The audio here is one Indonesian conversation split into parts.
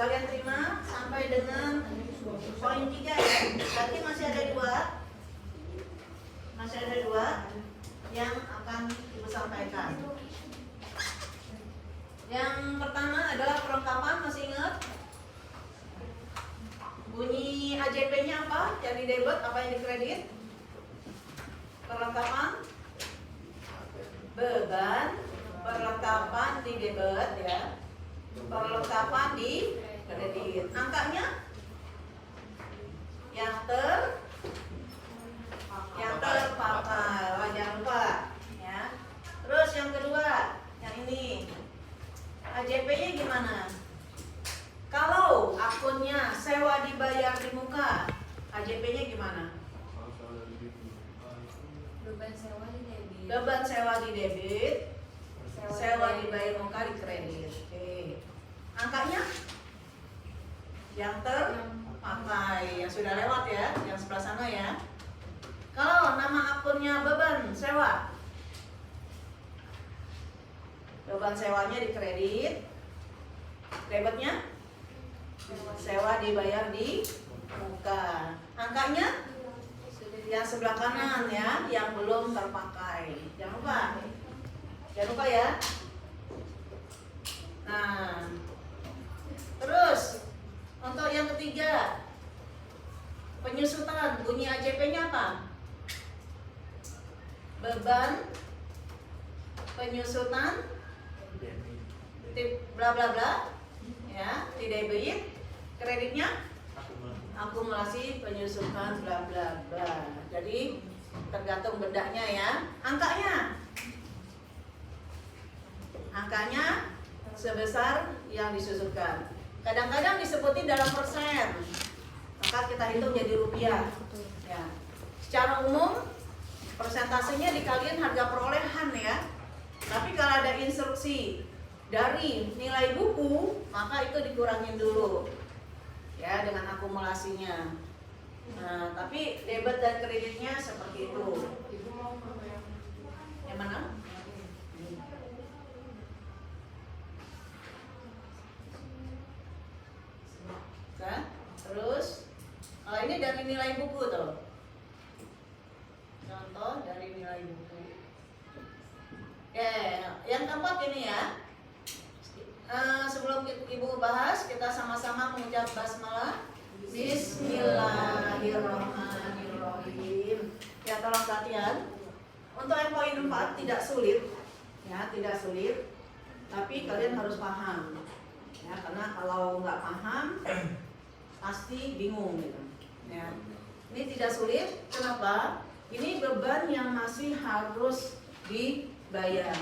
Kalian terima sampai dengan poin 3 ya. Berarti masih ada dua yang akan Ibu sampaikan. Yang pertama adalah perlengkapan, masih ingat? Bunyi AJP-nya apa? Yang di debit, apa yang di kredit? Perlengkapan beban, perlengkapan di debit ya. Perlengkapan di kredit. Angkanya yang terpakai. Jangan lupa ya. Terus yang kedua, yang ini. AJP-nya gimana? Kalau akunnya sewa dibayar di muka, AJP-nya gimana? Beban sewa di debit. Beban sewa di debit, sewa dibayar muka di kredit. Oke. Angkanya? Yang terpakai, yang sudah lewat ya, yang sebelah sana ya. Kalau nama akunnya beban sewa, beban sewanya di kredit, debitnya sewa dibayar di muka. Angkanya yang sebelah kanan ya, yang belum terpakai. Jangan lupa ya. Nah, terus untuk yang ketiga, penyusutan. Bunyi AJP-nya apa? Beban penyusutan tip bla bla bla ya, di debit, kreditnya akumulasi penyusutan bla bla bla. Jadi tergantung bedanya ya. Angkanya sebesar yang disusutkan. Kadang-kadang disebutin dalam persen, maka kita hitung jadi rupiah ya. Secara umum persentasenya dikaliin harga perolehan ya. Tapi kalau ada instruksi dari nilai buku, maka itu dikurangin dulu ya dengan akumulasinya. Nah, tapi debit dan kreditnya seperti itu. Yang mana? Kan? Terus, kalau ini dari nilai buku tuh. Contoh dari nilai buku. Yang keempat ini ya. Sebelum Ibu bahas, kita sama-sama mengucap basmalah. Bismillahirrahmanirrahim. Ya, tolong perhatian. Untuk yang poin 4 tidak sulit, ya, tidak sulit. Tapi kalian harus paham, ya, karena kalau nggak paham pasti bingung gitu. Ya. Ini tidak sulit. Kenapa? Ini beban yang masih harus dibayar.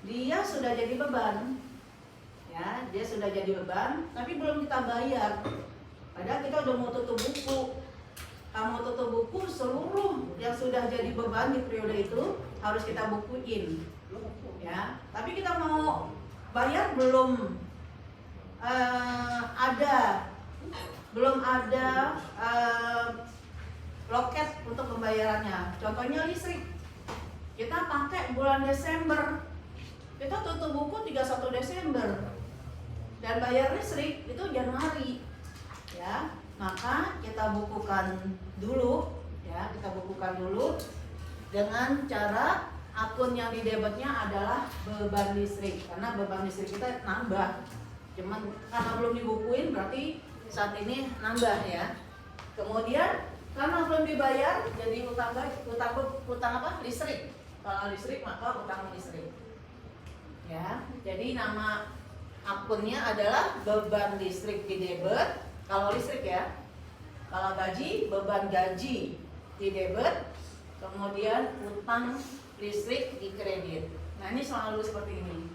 Dia sudah jadi beban. Ya, dia sudah jadi beban, tapi belum kita bayar. Padahal kita udah mau tutup buku. Kamu tutup buku, seluruh yang sudah jadi beban di periode itu harus kita bukuin. Ya, tapi kita mau bayar belum ada loket untuk pembayarannya. Contohnya listrik. Kita pakai bulan Desember. Kita tutup buku 31 Desember. Dan bayar listrik itu Januari. Ya, maka kita bukukan dulu, ya, kita bukukan dulu dengan cara akun yang di debitnya adalah beban listrik, karena beban listrik kita nambah. Cuman karena belum dibukuin berarti saat ini nambah ya. Kemudian karena belum dibayar jadi utang apa? Listrik. Kalau listrik maka utang listrik. Ya, jadi nama akunnya adalah beban listrik di debit. Kalau listrik ya. Kalau gaji, beban gaji di debit. Kemudian utang listrik di kredit. Nah, ini selalu seperti ini.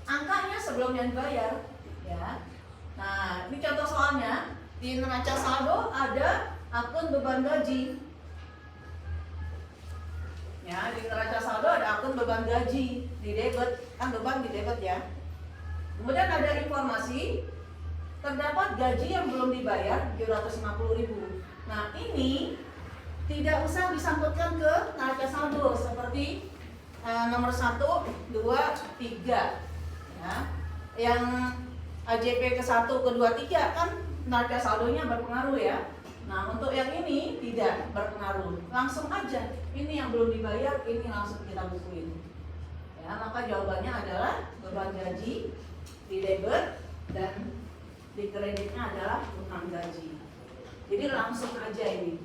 Angkanya sebelum yang dibayar, ya. Nah, ini contoh soalnya. Di neraca saldo ada akun beban gaji. Ya, di neraca saldo ada akun beban gaji di debit, kan beban di debit ya. Kemudian ada informasi terdapat gaji yang belum dibayar 750.000. Nah, ini tidak usah disangkutkan ke neraca saldo seperti nomor 1, 2, 3 ya. Yang AJP ke 1, ke 2, 3 kan neraca saldonya berpengaruh ya. Nah untuk yang ini tidak berpengaruh, langsung aja ini yang belum dibayar, ini langsung kita bukuin ya. Maka jawabannya adalah beban gaji di debit dan di kreditnya adalah utang gaji. Jadi langsung aja ini,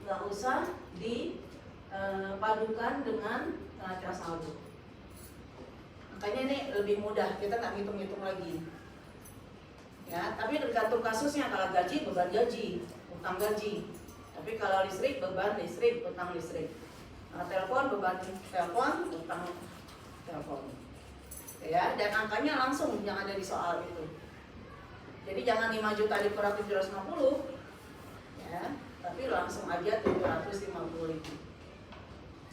nggak usah dipadukan dengan neraca saldo. Makanya ini lebih mudah, kita nggak ngitung-ngitung lagi ya. Tapi tergantung kasusnya, kalau gaji beban gaji, utang gaji. Tapi kalau listrik beban listrik, utang listrik. Telepon beban telepon, utang telepon ya. Dan angkanya langsung yang ada di soal itu. Jadi jangan 5 juta dikurang 750 ya, tapi langsung aja 750.000.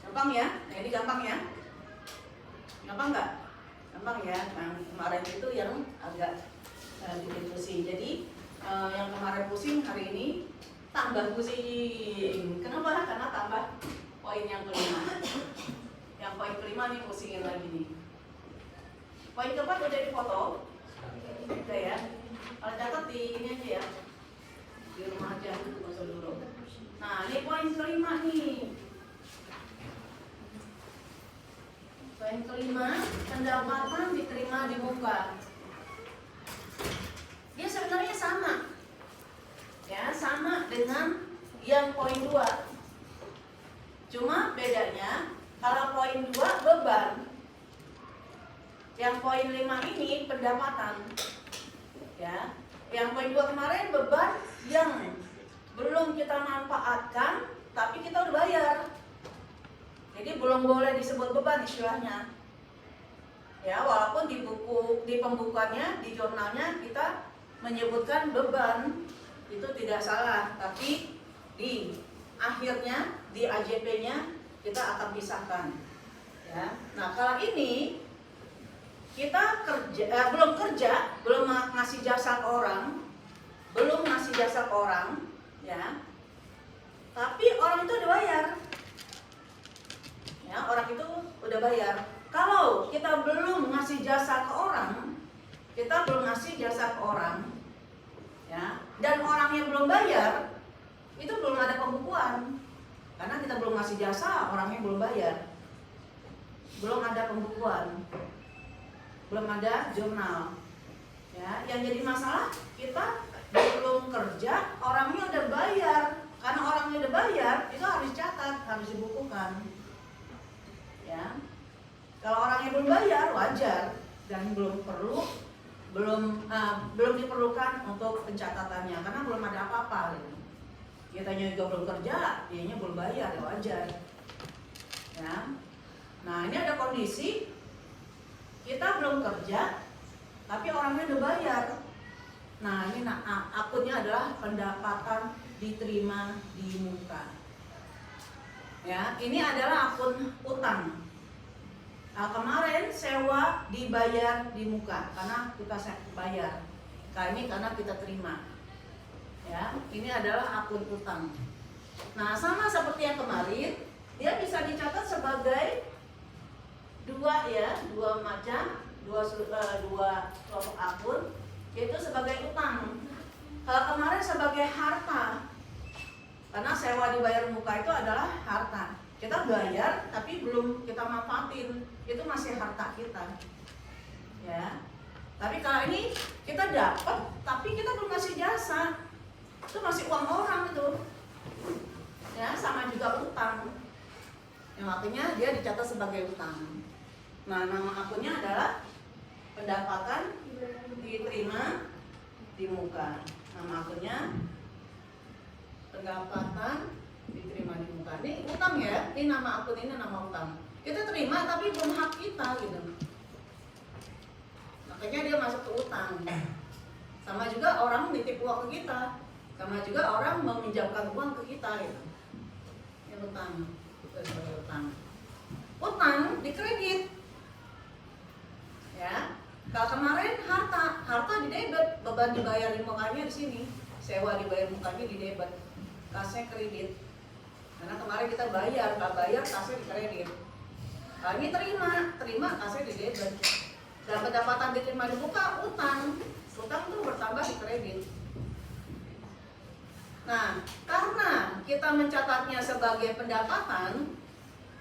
Gampang ya? Nah ini gampang ya? Gampang nggak? Gampang ya. Nah kemarin itu yang agak bikin pusing. Jadi yang kemarin pusing, hari ini tambah pusing. Kenapa? Karena tambah poin yang kelima. Yang poin kelima nih pusingin lagi nih. Poin keempat udah dipoto. Udah ya. Kalau catat di ini aja ya. Di rumah aja, nggak usah dulu. Nah ini poin kelima nih. Poin kelima, pendapatan diterima di muka. Dia sebenarnya sama, ya sama dengan yang poin 2. Cuma bedanya kalau poin 2 beban, yang poin 5 ini pendapatan, ya. Yang poin 2 kemarin beban yang belum kita manfaatkan, tapi kita udah bayar. Jadi belum boleh disebut beban istilahnya. Ya, walaupun di buku, di pembukuannya, di jurnalnya kita menyebutkan beban, itu tidak salah. Tapi di akhirnya, di AJP-nya kita akan pisahkan. Ya. Nah, kalau ini kita kerja, belum ngasih jasa ke orang, ya. Tapi orang itu udah bayar. Ya, orang itu udah bayar. Kalau kita belum ngasih jasa ke orang, ya, dan orangnya belum bayar, itu belum ada pembukuan. Karena kita belum ngasih jasa, orangnya belum bayar, belum ada pembukuan, belum ada jurnal. Ya, yang jadi masalah kita belum kerja, orangnya udah bayar. Karena orangnya udah bayar, itu harus dicatat, harus dibukukan. Ya, kalau orangnya belum bayar wajar dan belum diperlukan untuk pencatatannya karena belum ada apa-apa. Kitanya juga belum kerja, dianya belum bayar, ya wajar. Ya, nah ini ada kondisi kita belum kerja, tapi orangnya udah bayar. Nah ini akunnya adalah pendapatan diterima di muka. Ya, ini adalah akun utang. Nah, kemarin sewa dibayar di muka karena kita bayar. Nah, ini karena kita terima. Ya, ini adalah akun utang. Nah, sama seperti yang kemarin, dia bisa dicatat sebagai dua kelompok akun, yaitu sebagai utang. Kalau kemarin sebagai harta. Karena sewa dibayar muka itu adalah harta. Kita bayar tapi belum kita manfaatin, itu masih harta kita. Ya. Tapi kalau ini kita dapat tapi kita belum kasih jasa. Itu masih uang orang itu. Ya, sama juga utang. Yang artinya dia dicatat sebagai utang. Nah, nama akunnya adalah pendapatan diterima di muka. Nama akunnya pendapatan diterima di muka. Ini utang ya, ini nama akun, ini nama utang. Kita terima tapi belum hak kita gitu. Makanya dia masuk ke utang. Sama juga orang nitip uang ke kita, sama juga orang meminjamkan uang ke kita gitu. Ini utang, itu sebagai utang. Utang di kredit. Ya. Kalau kemarin harta di debit, beban dibayar di mukanya di sini, sewa dibayar mukanya di debit. Kasnya kredit, karena kemarin kita bayar, nggak bayar kasnya di kredit. Nah, ini terima kasnya di debit. Dan pendapatan diterima di muka utang tuh bertambah di kredit. Nah, karena kita mencatatnya sebagai pendapatan,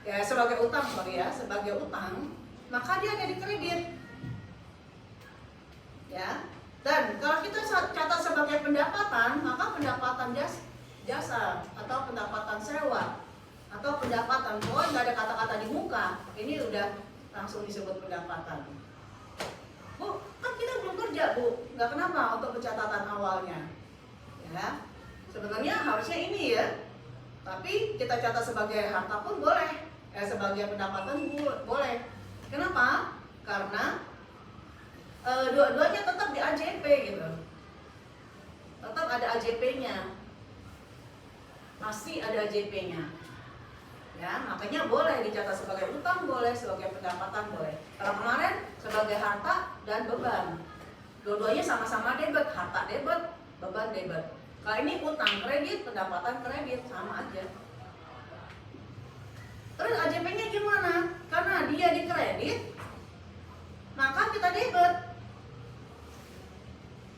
ya sebagai utang, sebagai utang, maka dia ada di kredit. Ya. Dan kalau kita catat sebagai pendapatan, maka pendapatan jasa atau pendapatan sewa atau pendapatan, nggak ada kata-kata di muka, ini udah langsung disebut pendapatan. Bu, kan kita belum kerja, Bu. Nggak kenapa untuk pencatatan awalnya. Ya. Sebenarnya harusnya ini ya. Tapi kita catat sebagai harta pun boleh. Sebagai pendapatan boleh. Kenapa? Karena dua-duanya tetap di AJP gitu. Tetap ada AJP-nya. Pasti ada AJP-nya. Ya, makanya boleh dicatat sebagai utang, boleh sebagai pendapatan, boleh. Kalau kemarin sebagai harta dan beban. Dua-duanya sama-sama debit, harta debit, beban debit. Kalau ini utang kredit, pendapatan kredit, sama aja. Terus AJP-nya gimana? Karena dia di kredit, maka kita debit.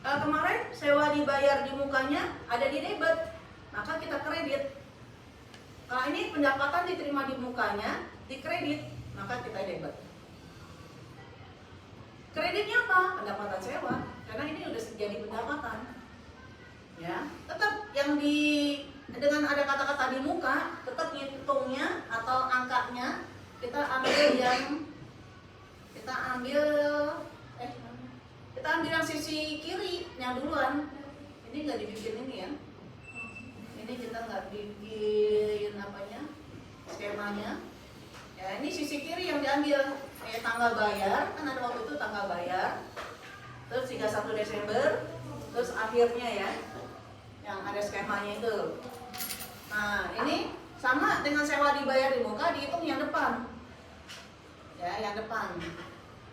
Kemarin sewa dibayar di mukanya ada di debit, maka kita kredit. Kalau ini pendapatan diterima di mukanya, di kredit, maka kita debit. Kreditnya apa? Pendapatan sewa, karena ini udah jadi pendapatan. Ya, tetap yang dengan ada kata-kata di muka, tetap hitungnya atau angkanya kita ambil yang sisi kiri yang duluan. Ini nggak dibikin ini ya. Ini kita nggak bikin skemanya. Ya, ini sisi kiri yang diambil. Tanggal bayar, kan ada waktu itu tanggal bayar. Terus 31 Desember, terus akhirnya ya. Yang ada skemanya itu. Nah, ini sama dengan sewa dibayar di muka, dihitung yang depan. Ya, yang depan.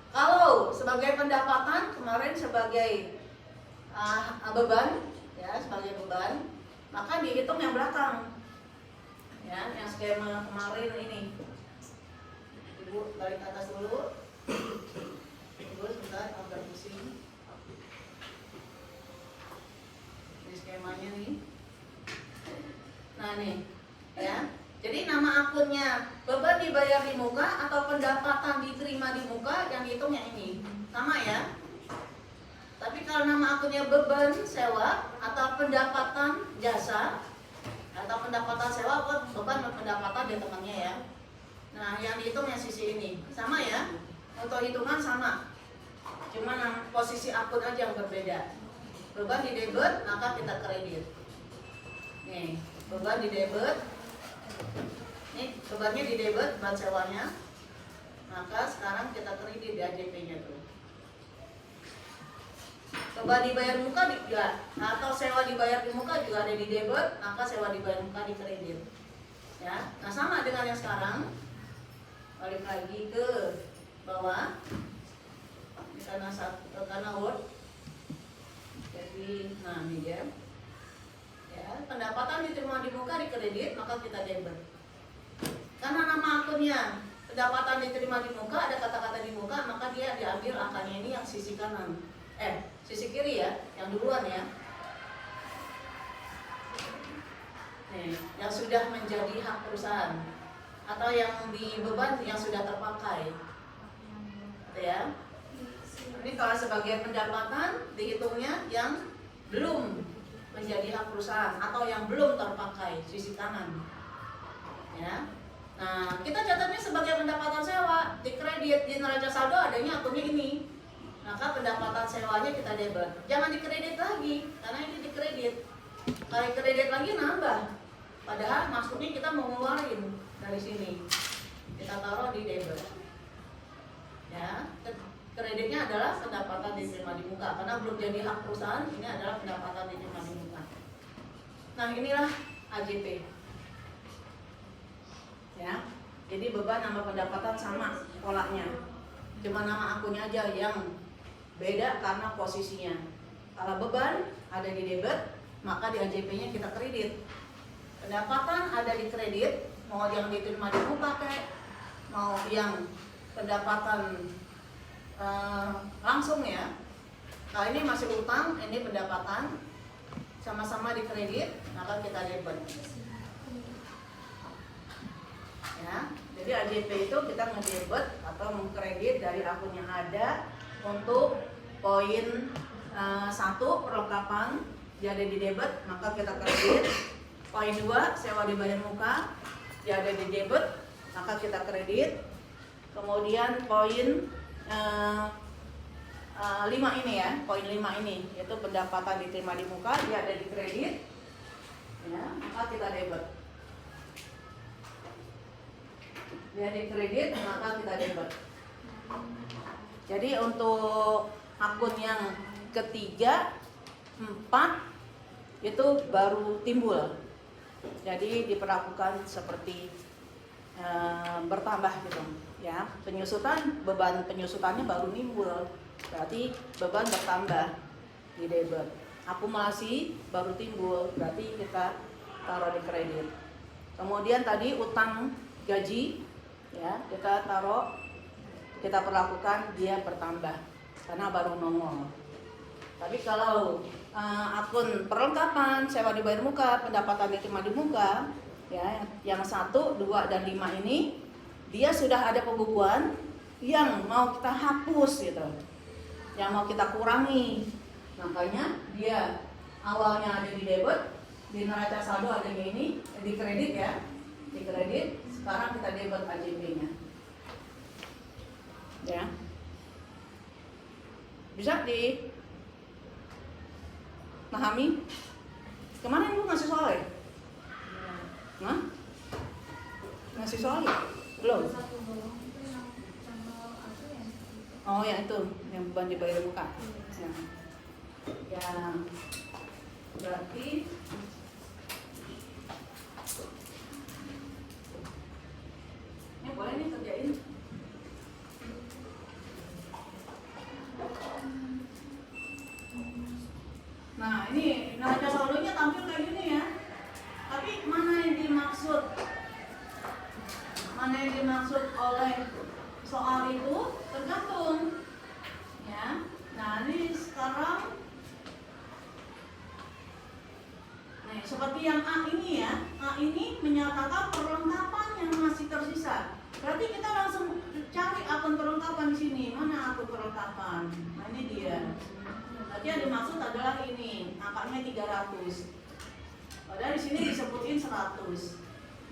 Kalau sebagai pendapatan kemarin sebagai beban, ya sebagai beban, maka dihitung yang belakang. Ya, yang skema kemarin ini. Ibu balik ke atas dulu. Ibu sebentar, agak pusing. Ini skemanya nih. Nah nih, ya. Jadi nama akunnya beban dibayar di muka atau pendapatan diterima di muka, yang dihitung yang ini. Sama ya. Tapi kalau nama akunnya beban sewa atau pendapatan jasa atau pendapatan sewa, beban pendapatan di temannya ya. Nah, yang dihitung yang sisi ini. Sama ya. Untuk hitungan sama. Cuma posisi akun aja yang berbeda. Beban di debit, maka kita kredit. Nih, beban di debit. Nih, bebannya di debit, beban sewanya. Maka sekarang kita kredit di AJP-nya tuh. Beban dibayar muka juga, atau sewa dibayar di muka juga ada di debit, maka sewa dibayar muka di kredit. Ya, nah sama dengan yang sekarang. Balik lagi ke bawah. Karena Word. Jadi, nah ini ya. Ya, pendapatan diterima di muka di kredit, maka kita debit. Karena nama akunnya pendapatan diterima di muka, ada kata-kata di muka, maka dia diambil angkanya ini yang sisi kanan. Sisi kiri ya, yang duluan ya. Nih, yang sudah menjadi hak perusahaan atau yang di beban yang sudah terpakai. Gitu ya. Ini kalau sebagai pendapatan dihitungnya yang belum menjadi hak perusahaan atau yang belum terpakai, sisi kanan. Ya. Nah, kita catatnya sebagai pendapatan sewa, di kredit, di neraca saldo adanya akunnya ini. Maka pendapatan sewanya kita debit. Jangan dikredit lagi, karena ini dikredit. Kalau kredit lagi nambah. Padahal maksudnya kita mau ngeluarin dari sini. Kita taruh di debit. Ya, kreditnya adalah pendapatan diterima di muka, karena belum jadi hak perusahaan, ini adalah pendapatan diterima di muka. Nah, inilah AJP. Ya, jadi beban sama pendapatan sama polanya. Cuma nama akunnya aja yang beda karena posisinya. Kalau beban ada di debit, maka di AJP-nya kita kredit. Pendapatan ada di kredit, mau yang diterima di muka kayak mau yang pendapatan langsung ya. Nah ini masih utang, ini pendapatan, sama-sama dikredit, maka kita debit. Ya, jadi AJP itu kita ngedebit atau mengkredit dari akun yang ada untuk poin 1 perlengkapan dia ada di debit, maka kita kredit. Poin 2 sewa dibayar muka dia ada di debit, maka kita kredit. Kemudian poin 5 ini ya, poin 5 ini yaitu pendapatan diterima di muka dia ada di kredit, ya, maka kita debit. Dia di kredit maka kita debit. Jadi untuk akun yang ketiga, 4 itu baru timbul. Jadi diperlakukan seperti bertambah gitu, ya. Beban penyusutannya baru nimbul. Berarti beban bertambah di debit. Akumulasi baru timbul, berarti kita taruh di kredit. Kemudian tadi utang gaji, ya, kita perlakukan dia bertambah karena baru nongol. Tapi kalau akun perlengkapan sewa dibayar muka, pendapatan diterima di muka, ya, yang 1, 2, dan 5 ini dia sudah ada pembukuan yang mau kita hapus gitu, yang mau kita kurangi. Makanya dia awalnya ada di debit, di neraca saldo adanya ini di kredit ya, di kredit. Sekarang kita debit AJP-nya, ya. Bisa dipahami? Kemarin lu ngasih soal ya? Hah? Ngasih soal ya? Belum? Oh ya itu yang beban dibayar muka. Ya, berarti ini boleh nih kerjain. Nah ini neraca saldonya tampil kayak gini ya. Tapi mana yang dimaksud oleh soal itu tergantung, ya. Nah ini sekarang, nih seperti yang A ini ya, A ini menyatakan perlengkapan yang masih tersisa. Berarti kita langsung cari akun perlengkapan di sini. Mana akun perlengkapan? Nah ini dia. Berarti yang dimaksud adalah ini, angkanya 300. Padahal di sini disebutin 100.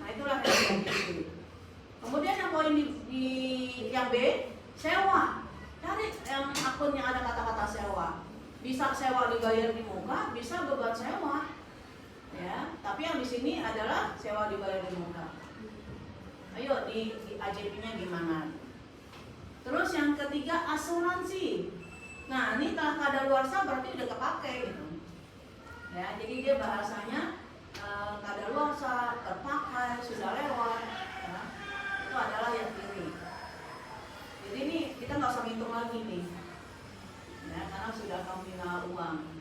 Nah itulah yang di. Kemudian yang poin di yang B, sewa. Cari yang akun yang ada kata-kata sewa. Bisa sewa dibayar di muka, bisa beban sewa. Ya, tapi yang di sini adalah sewa dibayar di muka. Ayo di AJP-nya gimana? Terus yang ketiga, asuransi. Nah, ini telah kadaluarsa berarti udah kepake gitu. Ya, jadi dia bahasanya kadaluarsa, terpakai, sudah lewat. Ya. Itu adalah yang kiri. Jadi ini kita nggak usah ngitung lagi nih, ya, karena sudah nominal uang.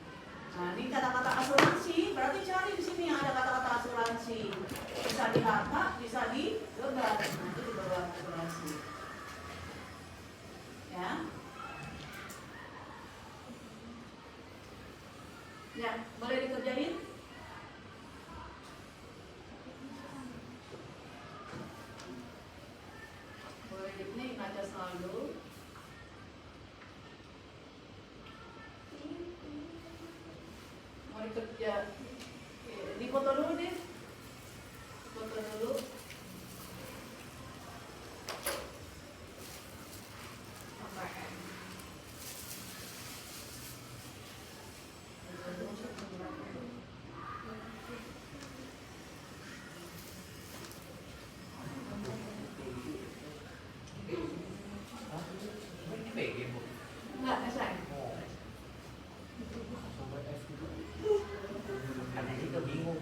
Nah ini kata-kata asuransi, berarti cari di sini yang ada kata-kata asuransi. Bisa di harta, bisa di beban. Nah itu di bawah asuransi. Ya. Ya, boleh dikerjain? Ini neraca saldo. Mau dikerja, dipoto dulu deh. Foto dulu. Enggak, saya. Ada juga bingung.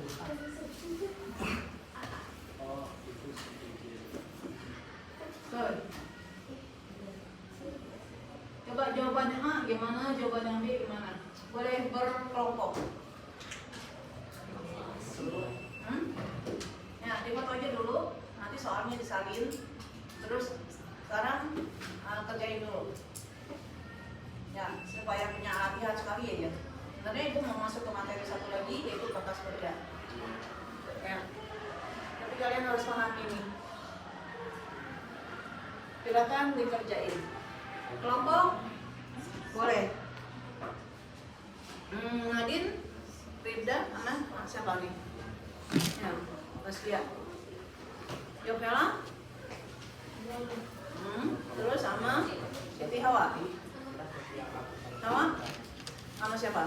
silakan dikerjain. Kelompok boleh. Nadine, Ribda, Aman, siapa nih? Ya, Baskia. Yovela? Terus sama Siti Hawa. Hawa? Sama siapa?